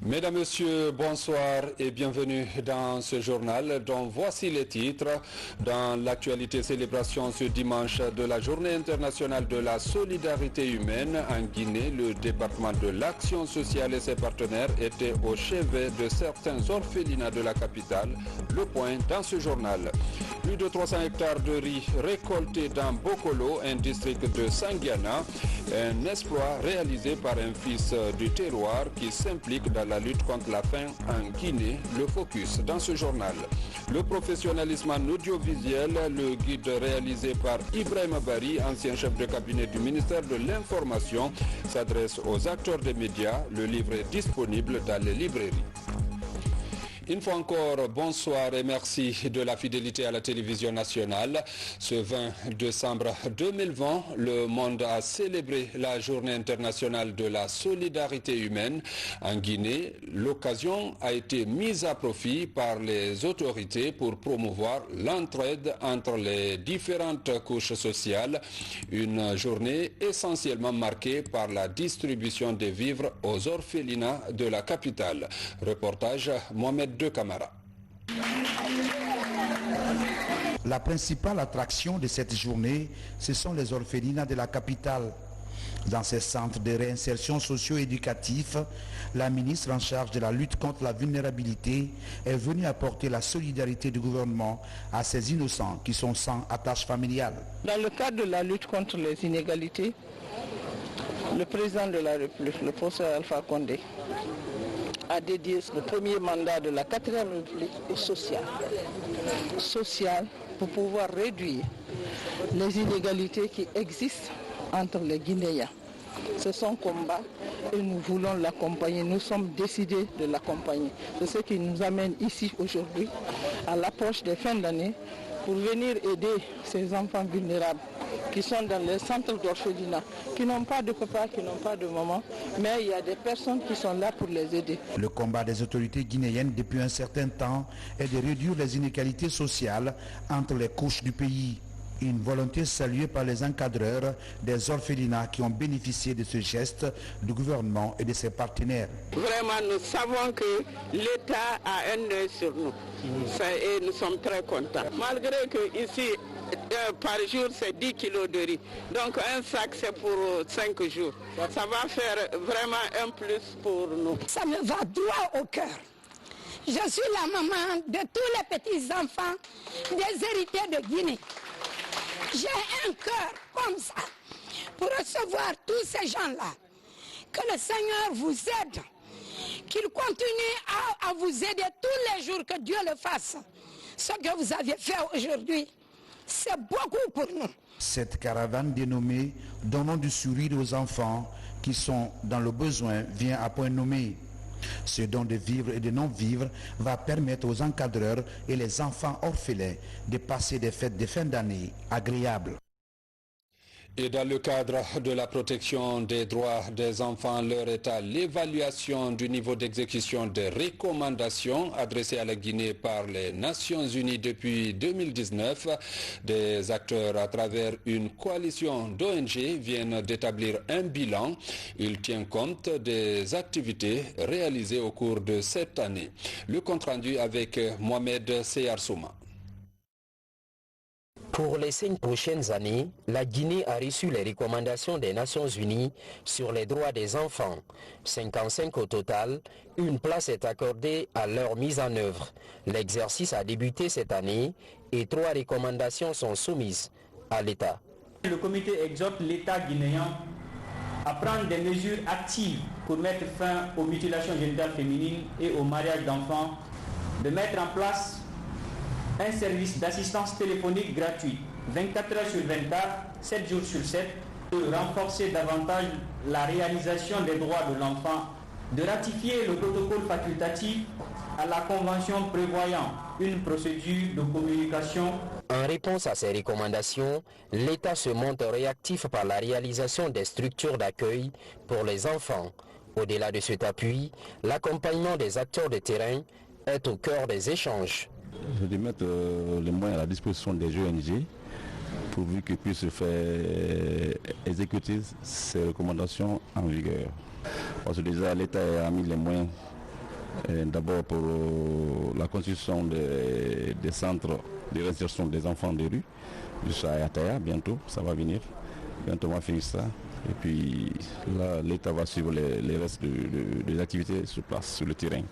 Mesdames, Messieurs, bonsoir et bienvenue dans ce journal dont voici les titres. Dans l'actualité célébration ce dimanche de la Journée internationale de la solidarité humaine en Guinée, le département de l'action sociale et ses partenaires étaient au chevet de certains orphelinats de la capitale. Le point dans ce journal. Plus de 300 hectares de riz récoltés dans Bokolo, un district de Sangiana. Un exploit réalisé par un fils du terroir qui s'implique dans la lutte contre la faim en Guinée. Le focus dans ce journal. Le professionnalisme en audiovisuel, le guide réalisé par Ibrahim Bari, ancien chef de cabinet du ministère de l'Information, s'adresse aux acteurs des médias. Le livre est disponible dans les librairies. Une fois encore, bonsoir et merci de la fidélité à la télévision nationale. Ce 20 décembre 2020, le monde a célébré la Journée internationale de la solidarité humaine. En Guinée, l'occasion a été mise à profit par les autorités pour promouvoir l'entraide entre les différentes couches sociales. Une journée essentiellement marquée par la distribution des vivres aux orphelinats de la capitale. Reportage Mohamed de Camara. La principale attraction de cette journée, ce sont les orphelinats de la capitale. Dans ces centres de réinsertion socio-éducatif, la ministre en charge de la lutte contre la vulnérabilité est venue apporter la solidarité du gouvernement à ces innocents qui sont sans attache familiale. Dans le cadre de la lutte contre les inégalités, le président de la République, le professeur Alpha Condé, a dédié le premier mandat de la 4e République au social. Social pour pouvoir réduire les inégalités qui existent entre les Guinéens. C'est son combat et nous voulons l'accompagner. Nous sommes décidés de l'accompagner. C'est ce qui nous amène ici aujourd'hui, à l'approche des fins d'année, pour venir aider ces enfants vulnérables qui sont dans les centres d'orphelinat, qui n'ont pas de papa, qui n'ont pas de maman, mais il y a des personnes qui sont là pour les aider. Le combat des autorités guinéennes depuis un certain temps est de réduire les inégalités sociales entre les couches du pays. Une volonté saluée par les encadreurs des orphelinats qui ont bénéficié de ce geste du gouvernement et de ses partenaires. Vraiment, nous savons que l'État a un œil sur nous et nous sommes très contents. Malgré que ici, par jour, c'est 10 kilos de riz. Donc un sac, c'est pour 5 jours. Ça va faire vraiment un plus pour nous. Ça me va droit au cœur. Je suis la maman de tous les petits-enfants des héritiers de Guinée. J'ai un cœur comme ça pour recevoir tous ces gens-là. Que le Seigneur vous aide, qu'il continue à vous aider tous les jours, que Dieu le fasse. Ce que vous avez fait aujourd'hui, c'est beaucoup pour nous. Cette caravane dénommée « Donnons du sourire aux enfants qui sont dans le besoin » vient à point nommé. Ce don de vivre et de non-vivre va permettre aux encadreurs et les enfants orphelins de passer des fêtes de fin d'année agréables. Et dans le cadre de la protection des droits des enfants, l'heure est à l'évaluation du niveau d'exécution des recommandations adressées à la Guinée par les Nations Unies depuis 2019. Des acteurs à travers une coalition d'ONG viennent d'établir un bilan. Il tient compte des activités réalisées au cours de cette année. Le compte-rendu avec Mohamed Seyarsouma. Pour les 5 prochaines années, la Guinée a reçu les recommandations des Nations Unies sur les droits des enfants. 55 au total, une place est accordée à leur mise en œuvre. L'exercice a débuté cette année et 3 recommandations sont soumises à l'État. Le comité exhorte l'État guinéen à prendre des mesures actives pour mettre fin aux mutilations génitales féminines et au mariage d'enfants, de mettre en place un service d'assistance téléphonique gratuit, 24 heures sur 24, 7 jours sur 7, de renforcer davantage la réalisation des droits de l'enfant, de ratifier le protocole facultatif à la convention prévoyant une procédure de communication. En réponse à ces recommandations, l'État se montre réactif par la réalisation des structures d'accueil pour les enfants. Au-delà de cet appui, l'accompagnement des acteurs de terrain est au cœur des échanges. De mettre les moyens à la disposition des ONG pourvu qu'ils puissent faire exécuter ces recommandations en vigueur. Parce que déjà l'État a mis les moyens d'abord pour la construction des centres de réinsertion des enfants de rue, jusqu'à Ataya, bientôt, ça va venir, bientôt on va finir ça. Et puis là, l'État va suivre les restes des activités sur place, sur le terrain.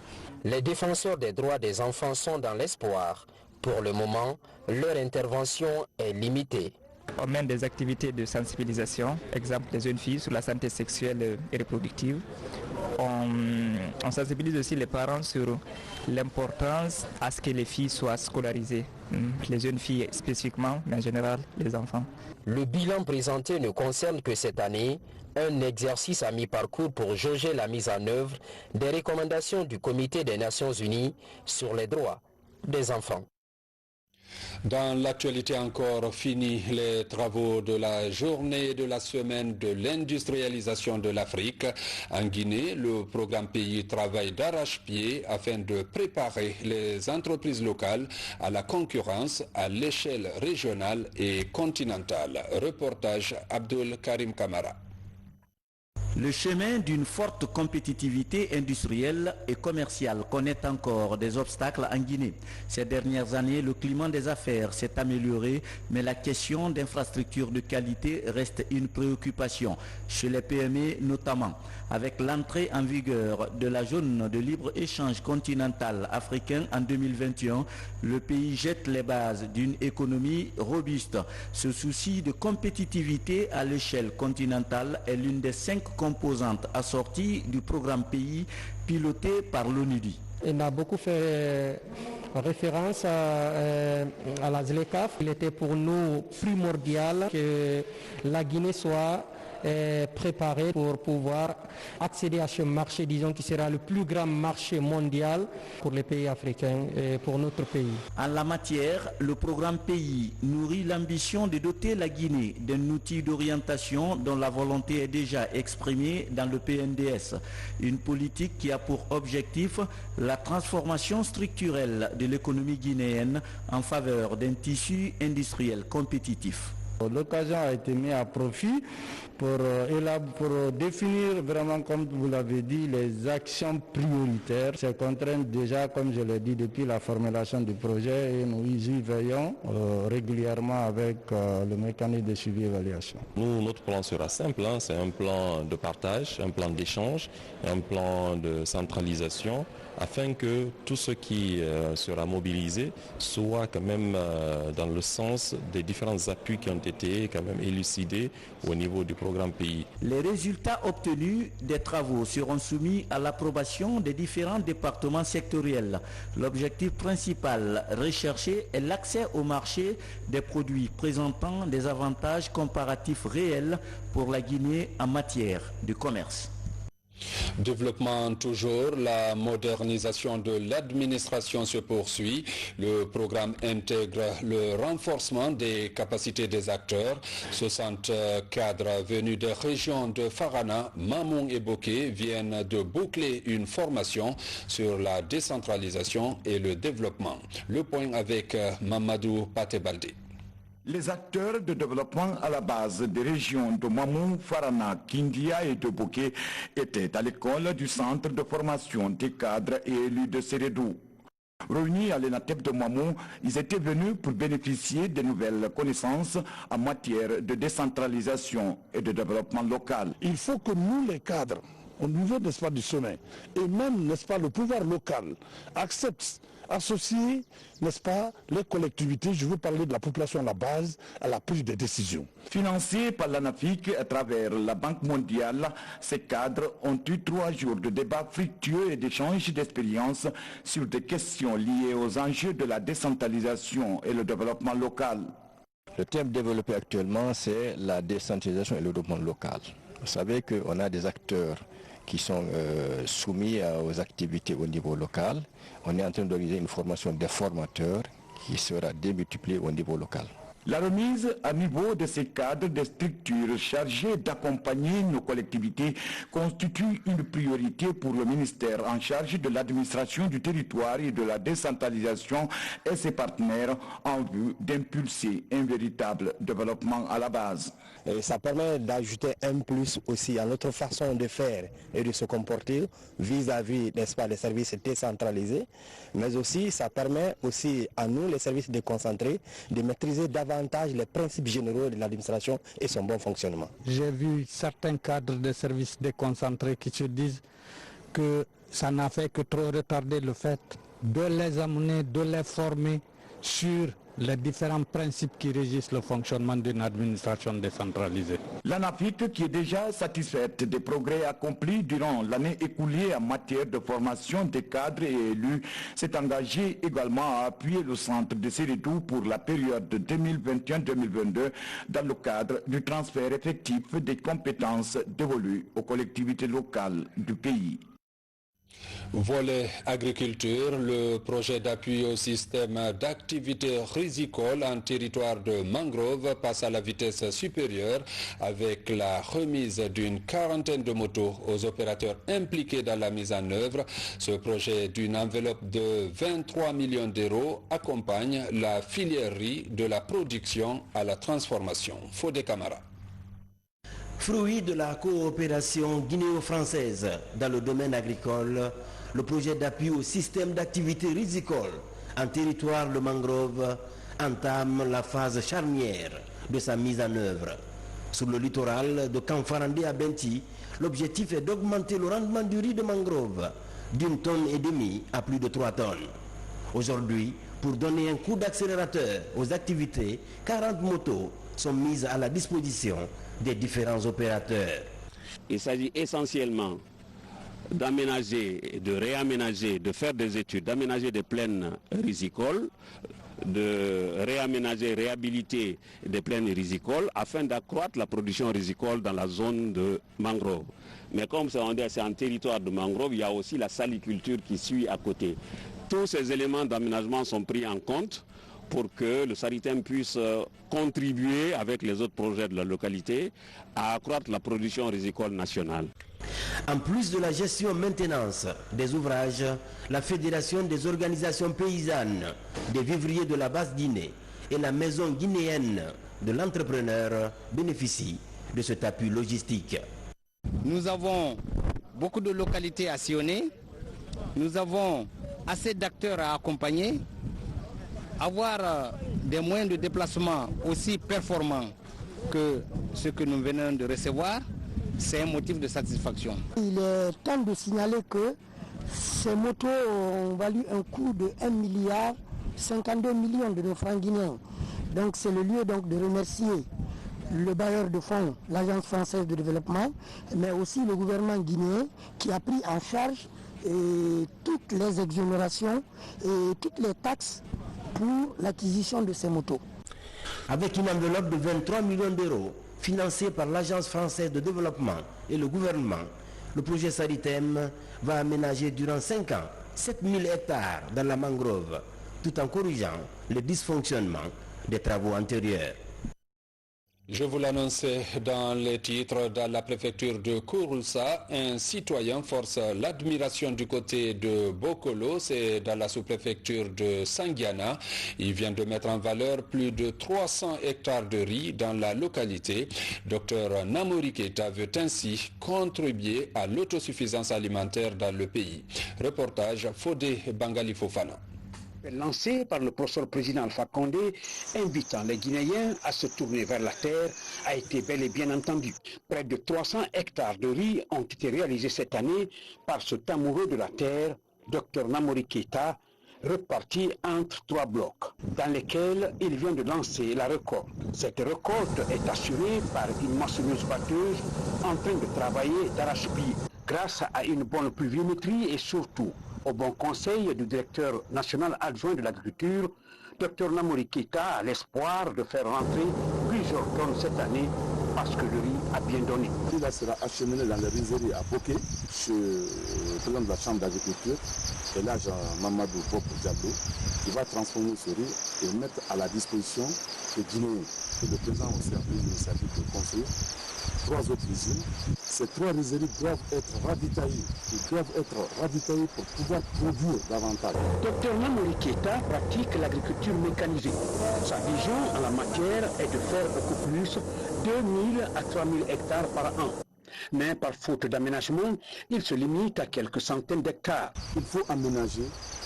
Les défenseurs des droits des enfants sont dans l'espoir. Pour le moment, leur intervention est limitée. On mène des activités de sensibilisation, exemple les jeunes filles sur la santé sexuelle et reproductive. On sensibilise aussi les parents sur l'importance à ce que les filles soient scolarisées, les jeunes filles spécifiquement, mais en général les enfants. Le bilan présenté ne concerne que cette année, un exercice à mi-parcours pour jauger la mise en œuvre des recommandations du Comité des Nations Unies sur les droits des enfants. Dans l'actualité encore, fini les travaux de la journée de la semaine de l'industrialisation de l'Afrique. En Guinée, le programme Pays travaille d'arrache-pied afin de préparer les entreprises locales à la concurrence à l'échelle régionale et continentale. Reportage Abdul Karim Kamara. Le chemin d'une forte compétitivité industrielle et commerciale connaît encore des obstacles en Guinée. Ces dernières années, le climat des affaires s'est amélioré, mais la question d'infrastructures de qualité reste une préoccupation, chez les PME notamment. Avec l'entrée en vigueur de la zone de libre-échange continentale africaine en 2021, le pays jette les bases d'une économie robuste. Ce souci de compétitivité à l'échelle continentale est l'une des 5 composantes assorties du programme Pays piloté par l'ONUDI. Il a beaucoup fait référence à la ZLECAf. Il était pour nous primordial que la Guinée soit préparée pour pouvoir accéder à ce marché, disons, qui sera le plus grand marché mondial pour les pays africains et pour notre pays. En la matière, le programme Pays nourrit l'ambition de doter la Guinée d'un outil d'orientation dont la volonté est déjà exprimée dans le PNDS. Une politique qui a pour objectif la transformation structurelle de l'économie guinéenne en faveur d'un tissu industriel compétitif. L'occasion a été mise à profit pour définir vraiment, comme vous l'avez dit, les actions prioritaires. C'est contraint déjà, comme je l'ai dit, depuis la formulation du projet et nous y veillons régulièrement avec le mécanisme de suivi et évaluation. Nous, notre plan sera simple, c'est un plan de partage, un plan d'échange, un plan de centralisation, afin que tout ce qui sera mobilisé soit quand même dans le sens des différents appuis qui ont été quand même élucidés au niveau du programme Pays. Les résultats obtenus des travaux seront soumis à l'approbation des différents départements sectoriels. L'objectif principal recherché est l'accès au marché des produits présentant des avantages comparatifs réels pour la Guinée en matière de commerce. Développement toujours, la modernisation de l'administration se poursuit. Le programme intègre le renforcement des capacités des acteurs. 60 cadres venus des régions de Farana, Mamoung et Boké viennent de boucler une formation sur la décentralisation et le développement. Le point avec Mamadou Patebalde. Les acteurs de développement à la base des régions de Mamou, Farana, Kindia et de Boké étaient à l'école du centre de formation des cadres et élus de Sérédou. Réunis à l'ENATEP de Mamou, ils étaient venus pour bénéficier de nouvelles connaissances en matière de décentralisation et de développement local. Il faut que nous, les cadres, au niveau, n'est-ce pas, du sommet, et même, n'est-ce pas, le pouvoir local, acceptent, associer, n'est-ce pas, les collectivités, je veux parler de la population à la base, à la prise de décision. Financés par l'ANAFIC à travers la Banque mondiale, ces cadres ont eu 3 jours de débats fructueux et d'échanges d'expériences sur des questions liées aux enjeux de la décentralisation et le développement local. Le thème développé actuellement, c'est la décentralisation et le développement local. Vous savez qu'on a des acteurs qui sont soumis aux activités au niveau local. On est en train d'organiser une formation des formateurs qui sera démultipliée au niveau local. La remise à niveau de ces cadres des structures chargées d'accompagner nos collectivités constitue une priorité pour le ministère en charge de l'administration du territoire et de la décentralisation et ses partenaires en vue d'impulser un véritable développement à la base. Et ça permet d'ajouter un plus aussi à notre façon de faire et de se comporter vis-à-vis, n'est-ce pas, des services décentralisés, mais aussi ça permet aussi à nous, les services déconcentrés, de maîtriser davantage les principes généraux de l'administration et son bon fonctionnement. J'ai vu certains cadres de services déconcentrés qui se disent que ça n'a fait que trop retarder le fait de les amener, de les former sur les différents principes qui régissent le fonctionnement d'une administration décentralisée. L'ANAFIC, qui est déjà satisfaite des progrès accomplis durant l'année écoulée en matière de formation des cadres et élus, s'est engagée également à appuyer le centre de Sérédou pour la période 2021-2022 dans le cadre du transfert effectif des compétences dévolues aux collectivités locales du pays. Volet agriculture, le projet d'appui au système d'activité risicole en territoire de mangrove passe à la vitesse supérieure avec la remise d'une quarantaine de motos aux opérateurs impliqués dans la mise en œuvre. Ce projet d'une enveloppe de 23 millions d'euros accompagne la filière riz de la production à la transformation. Fodé Camara. Fruit de la coopération guinéo-française dans le domaine agricole, le projet d'appui au système d'activité risicole en territoire de mangrove entame la phase charnière de sa mise en œuvre. Sur le littoral de Kanfarandé à Benti, l'objectif est d'augmenter le rendement du riz de mangrove d'1,5 tonne à plus de 3 tonnes. Aujourd'hui, pour donner un coup d'accélérateur aux activités, 40 motos sont mises à la disposition des différents opérateurs. Il s'agit essentiellement d'aménager, de réaménager, de faire des études, d'aménager des plaines rizicoles, de réaménager, réhabiliter des plaines rizicoles afin d'accroître la production risicole dans la zone de mangrove. Mais comme c'est un territoire de mangrove, il y a aussi la saliculture qui suit à côté. Tous ces éléments d'aménagement sont pris en compte pour que le SARITEM puisse contribuer avec les autres projets de la localité à accroître la production risicole nationale. En plus de la gestion-maintenance des ouvrages, la Fédération des organisations paysannes des vivriers de la Basse-Guinée et la Maison guinéenne de l'entrepreneur bénéficient de cet appui logistique. Nous avons beaucoup de localités à sillonner, nous avons assez d'acteurs à accompagner. Avoir des moyens de déplacement aussi performants que ce que nous venons de recevoir, c'est un motif de satisfaction. Il est temps de signaler que ces motos ont valu un coût de 1,52 milliard de nos francs guinéens. Donc c'est le lieu donc de remercier le bailleur de fonds, l'Agence française de développement, mais aussi le gouvernement guinéen qui a pris en charge toutes les exonérations et toutes les taxes pour l'acquisition de ces motos. Avec une enveloppe de 23 millions d'euros financée par l'Agence française de développement et le gouvernement, le projet SARITEM va aménager durant 5 ans 7000 hectares dans la mangrove, tout en corrigeant les dysfonctionnements des travaux antérieurs. Je vous l'annonçais dans les titres, dans la préfecture de Kouroussa, un citoyen force l'admiration du côté de Bokolo, c'est dans la sous-préfecture de Sangiana. Il vient de mettre en valeur plus de 300 hectares de riz dans la localité. Dr Namori Keita veut ainsi contribuer à l'autosuffisance alimentaire dans le pays. Reportage Fodé Bangali Fofana. Lancé par le professeur président Alpha Condé, invitant les Guinéens à se tourner vers la terre, a été bel et bien entendu. Près de 300 hectares de riz ont été réalisés cette année par cet amoureux de la terre, Dr Namori Keita, reparti entre 3 blocs, dans lesquels il vient de lancer la récolte. Cette récolte est assurée par une moissonneuse batteuse en train de travailler d'arrache-pied. Grâce à une bonne pluviométrie et surtout au bon conseil du directeur national adjoint de l'agriculture, Dr Namori Keita a l'espoir de faire rentrer plusieurs tonnes cette année parce que le riz a bien donné. Il sera acheminé dans les rizeries à Boké, chez le président de la Chambre d'agriculture, et là Mamadou Bob Diallo, qui va transformer ce riz et mettre à la disposition des Guinéens. Et le président aussi a pris l'initiative de construire 3 autres usines. Ces 3 rizeries doivent être ravitaillées. Ils doivent être ravitaillés pour pouvoir produire davantage. Dr Namori Keita pratique l'agriculture mécanisée. Sa vision en la matière est de faire beaucoup plus, 2000 à 3000 hectares par an. Mais par faute d'aménagement, il se limite à quelques centaines d'hectares. Il faut aménager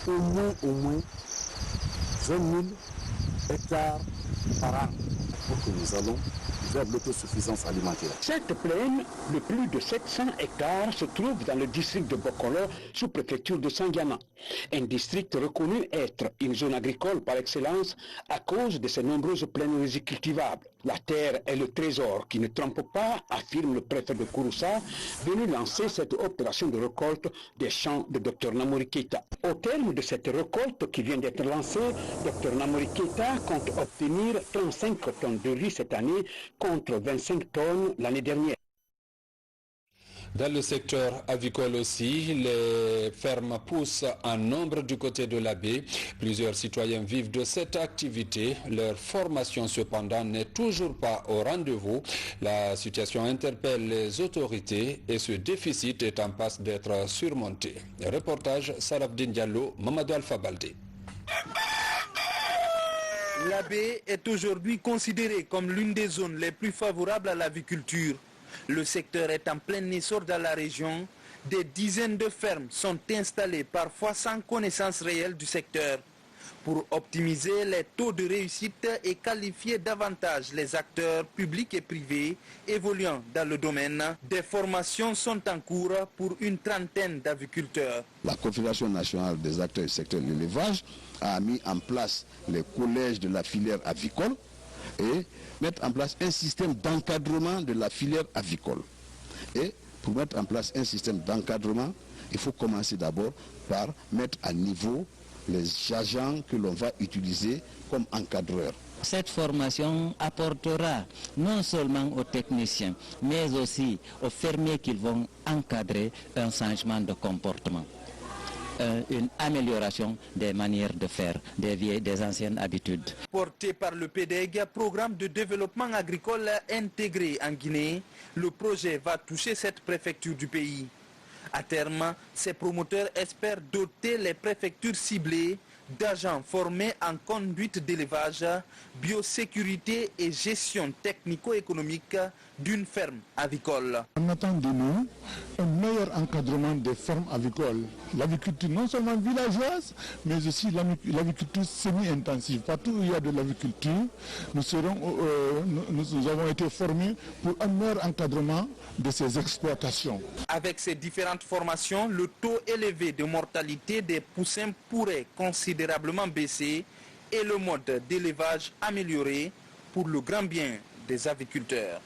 au moins 20 000 hectares par an pour que nous allons vers l'autosuffisance alimentaire. Cette plaine de plus de 700 hectares se trouve dans le district de Bokolo, sous-préfecture de Sandiana. Un district reconnu être une zone agricole par excellence à cause de ses nombreuses plaines rizicultivables. La terre est le trésor qui ne trompe pas, affirme le préfet de Kouroussa, venu lancer cette opération de récolte des champs de Dr Namori Keita. Au terme de cette récolte qui vient d'être lancée, Dr Namori Keita compte obtenir 35 tonnes de riz cette année contre 25 tonnes l'année dernière. Dans le secteur avicole aussi, les fermes poussent en nombre du côté de la baie. Plusieurs citoyens vivent de cette activité. Leur formation cependant n'est toujours pas au rendez-vous. La situation interpelle les autorités et ce déficit est en passe d'être surmonté. Reportage Sarabdine Diallo, Mamadou Alpha Baldé. La baie est aujourd'hui considérée comme l'une des zones les plus favorables à l'aviculture. Le secteur est en plein essor dans la région. Des dizaines de fermes sont installées, parfois sans connaissance réelle du secteur. Pour optimiser les taux de réussite et qualifier davantage les acteurs publics et privés évoluant dans le domaine, des formations sont en cours pour une trentaine d'aviculteurs. La Confédération nationale des acteurs du secteur de l'élevage a mis en place les collèges de la filière avicole et mettre en place un système d'encadrement de la filière avicole. Et pour mettre en place un système d'encadrement, il faut commencer d'abord par mettre à niveau les agents que l'on va utiliser comme encadreurs. Cette formation apportera non seulement aux techniciens, mais aussi aux fermiers qui vont encadrer un changement de comportement. Une amélioration des manières de faire, des anciennes habitudes. Porté par le PDEG, programme de développement agricole intégré en Guinée, le projet va toucher cette préfecture du pays. À terme, ces promoteurs espèrent doter les préfectures ciblées d'agents formés en conduite d'élevage, biosécurité et gestion technico-économique d'une ferme avicole. On attend de nous un meilleur encadrement des fermes avicoles. L'aviculture non seulement villageoise, mais aussi l'aviculture semi-intensive. Partout où il y a de l'aviculture, nous avons été formés pour un meilleur encadrement de ces exploitations. Avec ces différentes formations, le taux élevé de mortalité des poussins pourrait considérablement baisser et le mode d'élevage amélioré pour le grand bien des aviculteurs.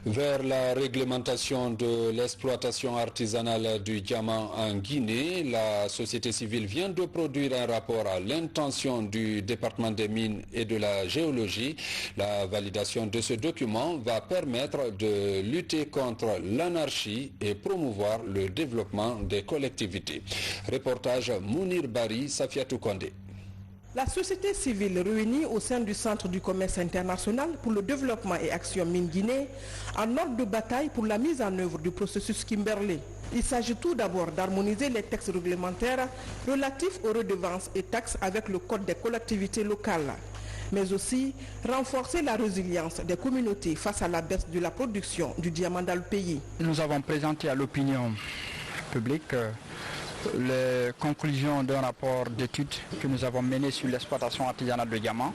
Vers la réglementation de l'exploitation artisanale du diamant en Guinée, la société civile vient de produire un rapport à l'intention du département des mines et de la géologie. La validation de ce document va permettre de lutter contre l'anarchie et promouvoir le développement des collectivités. Reportage Mounir Bari, Safiatou Kondé. La société civile réunie au sein du Centre du commerce international pour le développement et action mine Guinée en ordre de bataille pour la mise en œuvre du processus Kimberley. Il s'agit tout d'abord d'harmoniser les textes réglementaires relatifs aux redevances et taxes avec le Code des collectivités locales, mais aussi renforcer la résilience des communautés face à la baisse de la production du diamant dans le pays. Nous avons présenté à l'opinion publique les conclusions d'un rapport d'études que nous avons mené sur l'exploitation artisanale de diamant.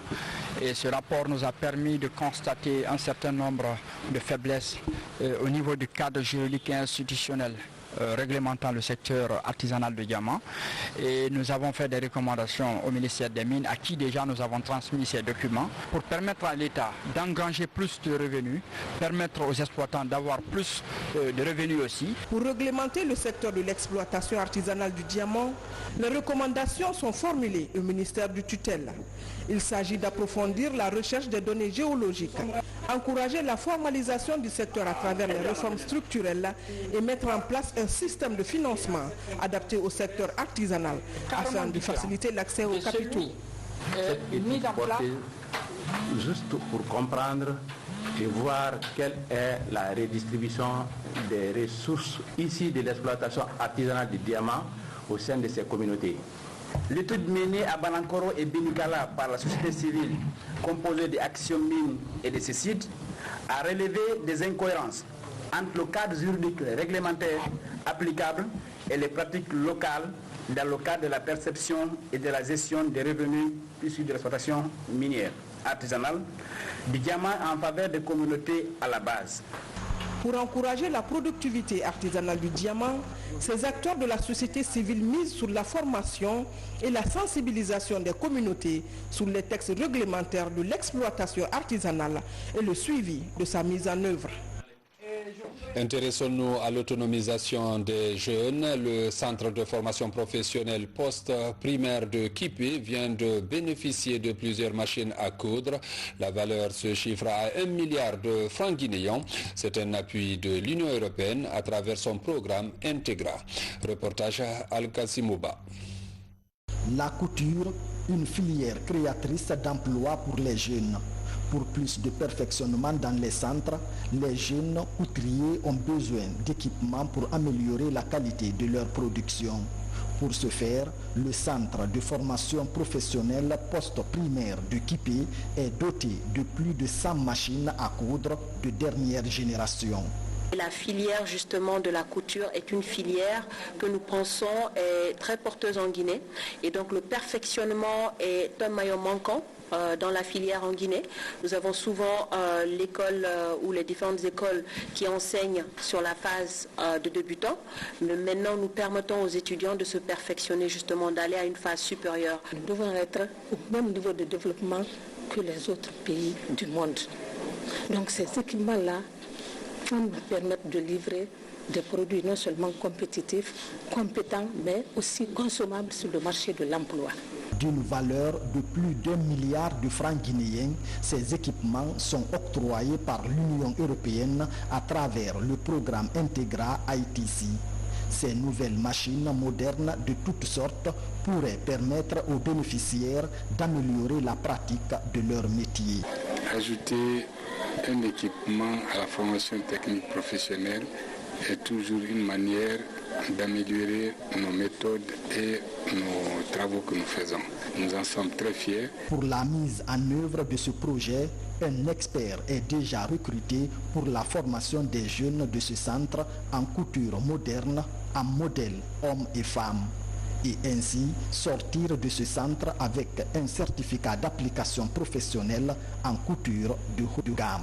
Et ce rapport nous a permis de constater un certain nombre de faiblesses au niveau du cadre juridique et institutionnel réglementant le secteur artisanal de diamant. Et nous avons fait des recommandations au ministère des Mines, à qui déjà nous avons transmis ces documents, pour permettre à l'État d'engranger plus de revenus, permettre aux exploitants d'avoir plus de revenus aussi. Pour réglementer le secteur de l'exploitation artisanale du diamant, les recommandations sont formulées au ministère du tutelle. Il s'agit d'approfondir la recherche des données géologiques, encourager la formalisation du secteur à travers les réformes structurelles et mettre en place un système de financement adapté au secteur artisanal afin de faciliter l'accès aux capitaux. Juste pour comprendre et voir quelle est la redistribution des ressources ici de l'exploitation artisanale du diamant au sein de ces communautés. L'étude menée à Balankoro et Benikala par la société civile composée des Actions Mines et de ces sites a relevé des incohérences entre le cadre juridique réglementaire applicable et les pratiques locales dans le cadre de la perception et de la gestion des revenus issus de l'exploitation minière artisanale du diamant en faveur des communautés à la base. Pour encourager la productivité artisanale du diamant, ces acteurs de la société civile misent sur la formation et la sensibilisation des communautés sur les textes réglementaires de l'exploitation artisanale et le suivi de sa mise en œuvre. Intéressons-nous à l'autonomisation des jeunes. Le centre de formation professionnelle post-primaire de Kipé vient de bénéficier de plusieurs machines à coudre. La valeur se chiffre à 1 milliard de francs guinéens. C'est un appui de l'Union européenne à travers son programme Integra. Reportage Al-Kassimouba. La couture, une filière créatrice d'emplois pour les jeunes. Pour plus de perfectionnement dans les centres, les jeunes couturiers ont besoin d'équipements pour améliorer la qualité de leur production. Pour ce faire, le centre de formation professionnelle post-primaire de Kipé est doté de plus de 100 machines à coudre de dernière génération. La filière justement de la couture est une filière que nous pensons est très porteuse en Guinée et donc le perfectionnement est un maillon manquant dans la filière en Guinée. Nous avons souvent l'école ou les différentes écoles qui enseignent sur la phase de débutant, mais maintenant nous permettons aux étudiants de se perfectionner justement, d'aller à une phase supérieure. Nous devons être au même niveau de développement que les autres pays du monde. Donc ces équipements-là nous permettent de livrer des produits non seulement compétitifs, compétents, mais aussi consommables sur le marché de l'emploi. D'une valeur de plus d'1 milliard de francs guinéens, ces équipements sont octroyés par l'Union européenne à travers le programme Integra ITC. Ces nouvelles machines modernes de toutes sortes pourraient permettre aux bénéficiaires d'améliorer la pratique de leur métier. Ajouter un équipement à la formation technique professionnelle est toujours une manière d'améliorer nos méthodes et nos travaux que nous faisons. Nous en sommes très fiers. Pour la mise en œuvre de ce projet, un expert est déjà recruté pour la formation des jeunes de ce centre en couture moderne, en modèle hommes et femmes. Et ainsi sortir de ce centre avec un certificat d'application professionnelle en couture de haut de gamme.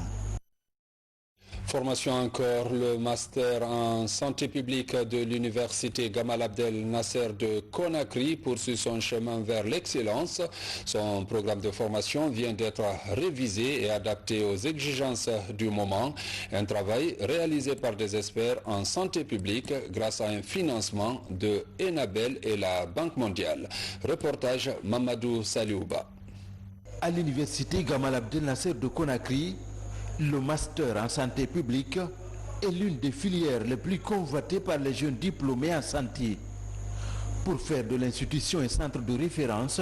Formation encore, le master en santé publique de l'université Gamal Abdel Nasser de Conakry poursuit son chemin vers l'excellence. Son programme de formation vient d'être révisé et adapté aux exigences du moment. Un travail réalisé par des experts en santé publique grâce à un financement de Enabel et la Banque mondiale. Reportage Mamadou Saliouba. À l'université Gamal Abdel Nasser de Conakry, le master en santé publique est l'une des filières les plus convoitées par les jeunes diplômés en santé. Pour faire de l'institution un centre de référence,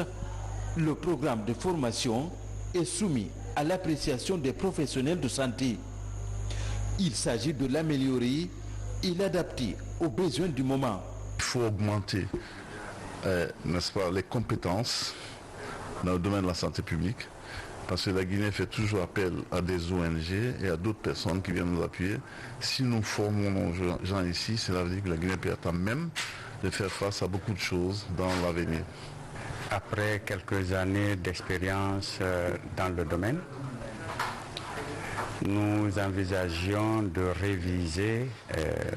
le programme de formation est soumis à l'appréciation des professionnels de santé. Il s'agit de l'améliorer et l'adapter aux besoins du moment. Il faut augmenter, n'est-ce pas, les compétences dans le domaine de la santé publique. Parce que la Guinée fait toujours appel à des ONG et à d'autres personnes qui viennent nous appuyer. Si nous formons nos gens ici, cela veut dire que la Guinée peut être à même de faire face à beaucoup de choses dans l'avenir. Après quelques années d'expérience dans le domaine, nous envisagions de réviser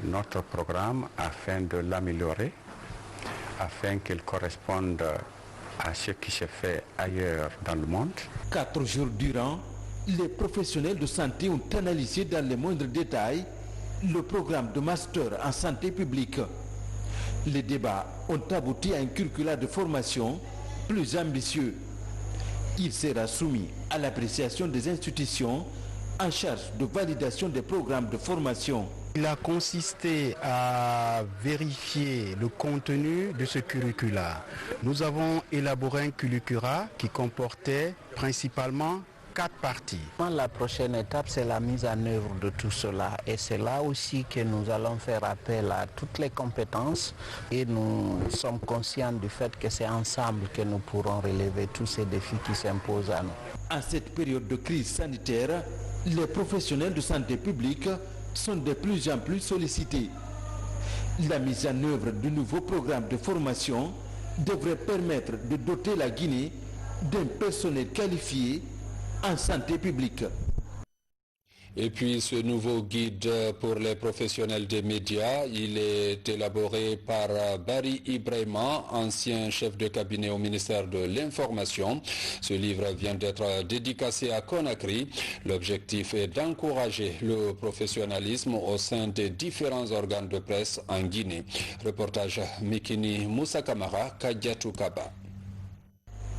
notre programme afin de l'améliorer, afin qu'il corresponde à ce qui se fait ailleurs dans le monde. 4 jours durant, les professionnels de santé ont analysé dans les moindres détails le programme de master en santé publique. Les débats ont abouti à un curriculum de formation plus ambitieux. Il sera soumis à l'appréciation des institutions en charge de validation des programmes de formation. Il a consisté à vérifier le contenu de ce curricula. Nous avons élaboré un curricula qui comportait principalement 4 parties. La prochaine étape, c'est la mise en œuvre de tout cela. Et c'est là aussi que nous allons faire appel à toutes les compétences. Et nous sommes conscients du fait que c'est ensemble que nous pourrons relever tous ces défis qui s'imposent à nous. En cette période de crise sanitaire, les professionnels de santé publique sont de plus en plus sollicités. La mise en œuvre de nouveaux programmes de formation devrait permettre de doter la Guinée d'un personnel qualifié en santé publique. Et puis ce nouveau guide pour les professionnels des médias, il est élaboré par Barry Ibrahima, ancien chef de cabinet au ministère de l'Information. Ce livre vient d'être dédicacé à Conakry. L'objectif est d'encourager le professionnalisme au sein des différents organes de presse en Guinée. Reportage Mikini Moussa Kamara, Kadiatou Kaba.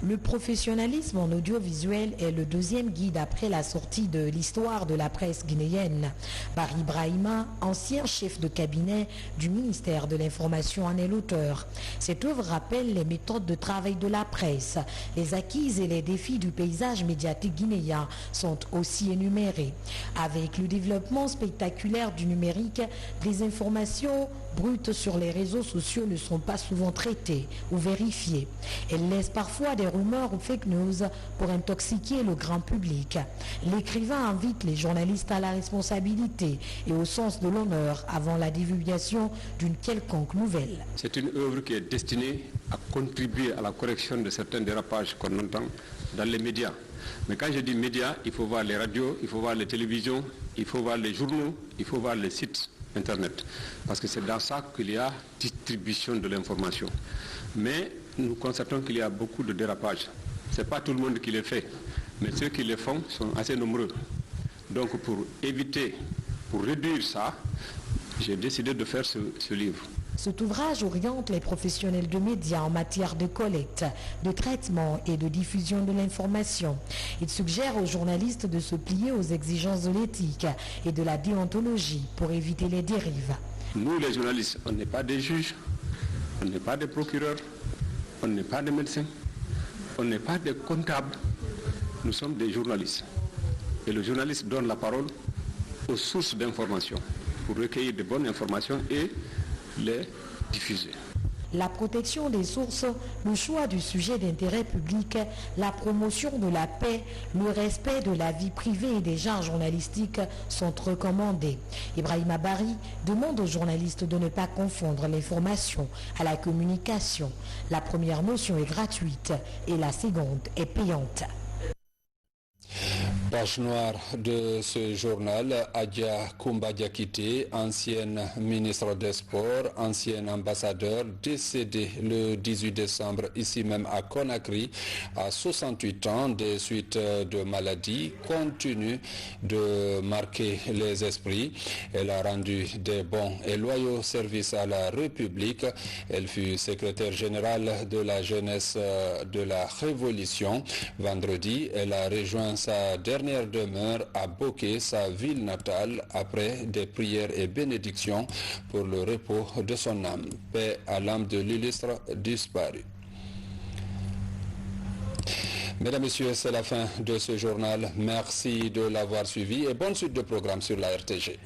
Le professionnalisme en audiovisuel est le deuxième guide après la sortie de l'histoire de la presse guinéenne. Barry Ibrahima, ancien chef de cabinet du ministère de l'Information, en est l'auteur. Cette œuvre rappelle les méthodes de travail de la presse. Les acquises et les défis du paysage médiatique guinéen sont aussi énumérés. Avec le développement spectaculaire du numérique, les informations brutes sur les réseaux sociaux ne sont pas souvent traitées ou vérifiées. Elles laissent parfois des rumeurs ou fake news pour intoxiquer le grand public. L'écrivain invite les journalistes à la responsabilité et au sens de l'honneur avant la divulgation d'une quelconque nouvelle. C'est une œuvre qui est destinée à contribuer à la correction de certains dérapages qu'on entend dans les médias. Mais quand je dis médias, il faut voir les radios, il faut voir les télévisions, il faut voir les journaux, il faut voir les sites Internet. Parce que c'est dans ça qu'il y a distribution de l'information. Mais nous constatons qu'il y a beaucoup de dérapages. Ce n'est pas tout le monde qui les fait, mais ceux qui les font sont assez nombreux. Donc pour éviter, pour réduire ça, j'ai décidé de faire ce livre. Cet ouvrage oriente les professionnels de médias en matière de collecte, de traitement et de diffusion de l'information. Il suggère aux journalistes de se plier aux exigences de l'éthique et de la déontologie pour éviter les dérives. Nous, les journalistes, on n'est pas des juges, on n'est pas des procureurs, on n'est pas des médecins, on n'est pas des comptables, nous sommes des journalistes. Et le journaliste donne la parole aux sources d'information pour recueillir de bonnes informations et les diffuser. La protection des sources, le choix du sujet d'intérêt public, la promotion de la paix, le respect de la vie privée et des genres journalistiques sont recommandés. Ibrahima Barry demande aux journalistes de ne pas confondre l'information à la communication. La première notion est gratuite et la seconde est payante. Page noire de ce journal, Adja Koumba Diakité, ancienne ministre des Sports, ancien ambassadeur, décédé le 18 décembre ici même à Conakry, à 68 ans des suites de maladie, continue de marquer les esprits. Elle a rendu des bons et loyaux services à la République. Elle fut secrétaire générale de la jeunesse de la Révolution. Vendredi, elle a rejoint sa dernière demeure à Boké, sa ville natale, après des prières et bénédictions pour le repos de son âme. Paix à l'âme de l'illustre disparu. Mesdames, Messieurs, c'est la fin de ce journal. Merci de l'avoir suivi et bonne suite de programme sur la RTG.